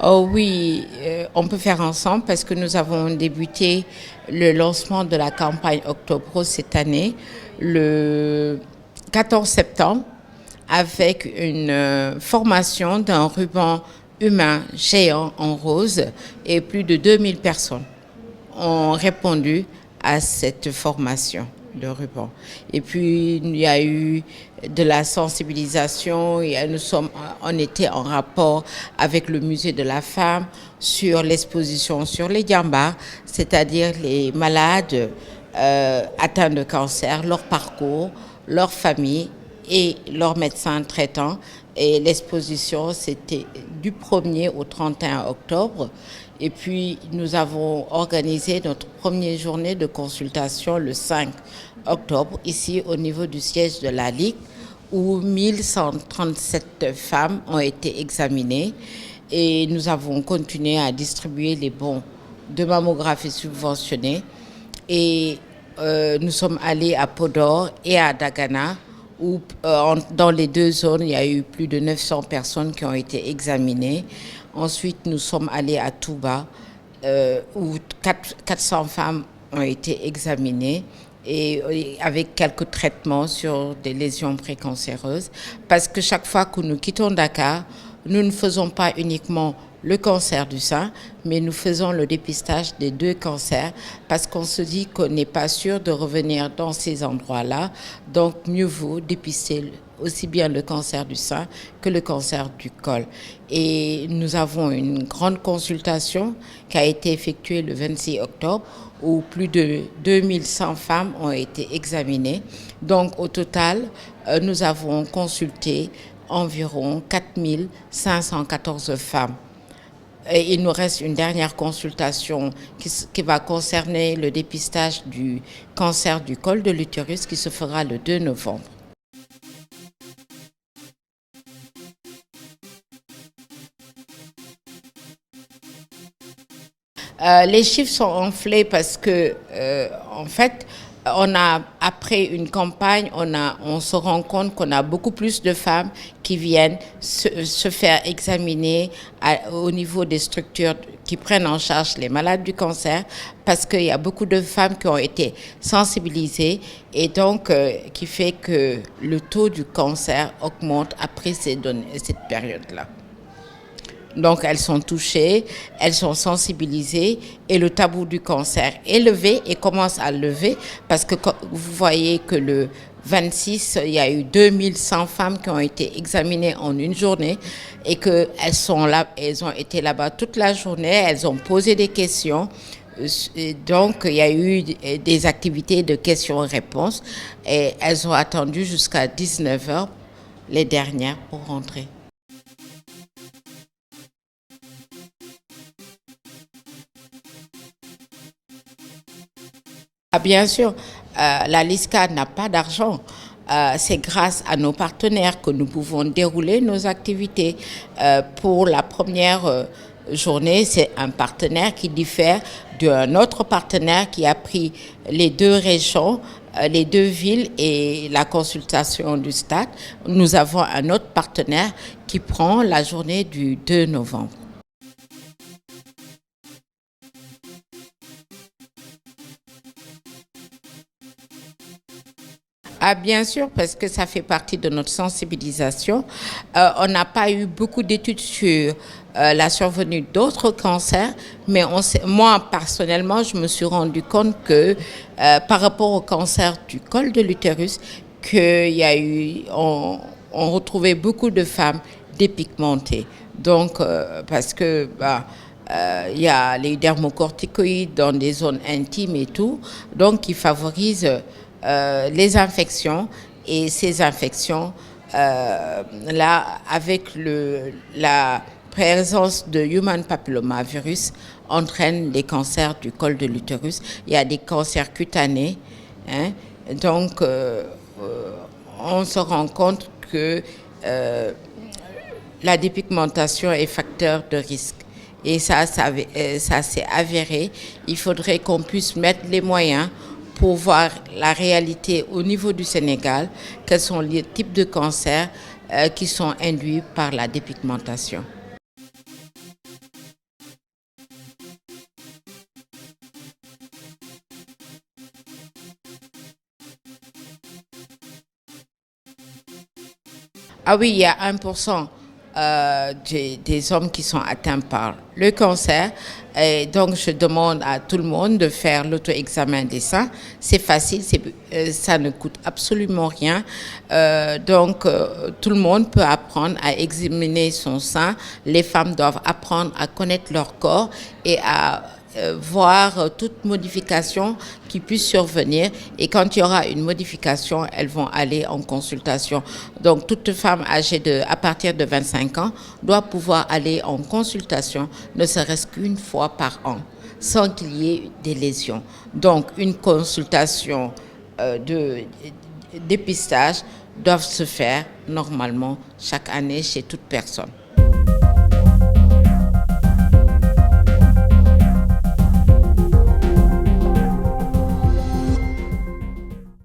Oh oui, on peut faire ensemble parce que nous avons débuté le lancement de la campagne Octobre Rose cette année, le 14 septembre, avec une formation d'un ruban humain géant en rose et plus de 2000 personnes ont répondu à cette formation de ruban. Et puis, il y a eu de la sensibilisation et on était en rapport avec le musée de la femme sur l'exposition sur les diambars, c'est-à-dire les malades atteints de cancer, leur parcours, leur famille et leurs médecins traitants. Et l'exposition, c'était du 1er au 31 octobre. Et puis, nous avons organisé notre première journée de consultation le 5 octobre, ici au niveau du siège de la Ligue, où 1137 femmes ont été examinées. Et nous avons continué à distribuer les bons de mammographie subventionnés. Et nous sommes allés à Podor et à Dagana, où dans les deux zones, il y a eu plus de 900 personnes qui ont été examinées. Ensuite, nous sommes allés à Touba, où 400 femmes ont été examinées et avec quelques traitements sur des lésions précancéreuses. Parce que chaque fois que nous quittons Dakar, nous ne faisons pas uniquement le cancer du sein, mais nous faisons le dépistage des deux cancers parce qu'on se dit qu'on n'est pas sûr de revenir dans ces endroits-là. Donc, mieux vaut dépister aussi bien le cancer du sein que le cancer du col. Et nous avons une grande consultation qui a été effectuée le 26 octobre où plus de 2100 femmes ont été examinées. Donc, au total, nous avons consulté environ 4514 femmes. Et il nous reste une dernière consultation qui va concerner le dépistage du cancer du col de l'utérus qui se fera le 2 novembre. Les chiffres sont enflés parce que, en fait, après une campagne, on se rend compte qu'on a beaucoup plus de femmes qui viennent se faire examiner au niveau des structures qui prennent en charge les malades du cancer, parce qu'il y a beaucoup de femmes qui ont été sensibilisées et donc qui fait que le taux du cancer augmente après cette période-là. Donc, elles sont touchées, elles sont sensibilisées et le tabou du cancer est levé et commence à lever parce que vous voyez que le 26, il y a eu 2100 femmes qui ont été examinées en une journée et qu'elles sont là, elles ont été là-bas toute la journée, elles ont posé des questions. Et donc, il y a eu des activités de questions-réponses et elles ont attendu jusqu'à 19 heures, les dernières, pour rentrer. Ah, bien sûr, la LISCA n'a pas d'argent. C'est grâce à nos partenaires que nous pouvons dérouler nos activités. Pour la première journée, c'est un partenaire qui diffère d'un autre partenaire qui a pris les deux régions, les deux villes et la consultation du stade. Nous avons un autre partenaire qui prend la journée du 2 novembre. Ah, bien sûr, parce que ça fait partie de notre sensibilisation. On n'a pas eu beaucoup d'études sur la survenue d'autres cancers, mais moi, personnellement, je me suis rendu compte que par rapport au cancer du col de l'utérus, on retrouvait beaucoup de femmes dépigmentées. Donc, parce que il y a les dermocorticoïdes dans des zones intimes et tout, donc qui favorisent les infections et ces infections là avec la présence de human papillomavirus entraîne des cancers du col de l'utérus. Il y a des cancers cutanés, hein, donc on se rend compte que la dépigmentation est facteur de risque. Et ça s'est avéré. Il faudrait qu'on puisse mettre les moyens pour voir la réalité au niveau du Sénégal, quels sont les types de cancers qui sont induits par la dépigmentation. Ah oui, il y a 1% des hommes qui sont atteints par le cancer. Et donc, je demande à tout le monde de faire l'auto-examen des seins. C'est facile, ça ne coûte absolument rien. Tout le monde peut apprendre à examiner son sein. Les femmes doivent apprendre à connaître leur corps et à voir toute modification qui puisse survenir. Et quand il y aura une modification, elles vont aller en consultation. Donc, toute femme âgée à partir de 25 ans doit pouvoir aller en consultation, ne serait-ce qu'une fois par an, sans qu'il y ait des lésions. Donc, une consultation de dépistage doit se faire normalement chaque année chez toute personne.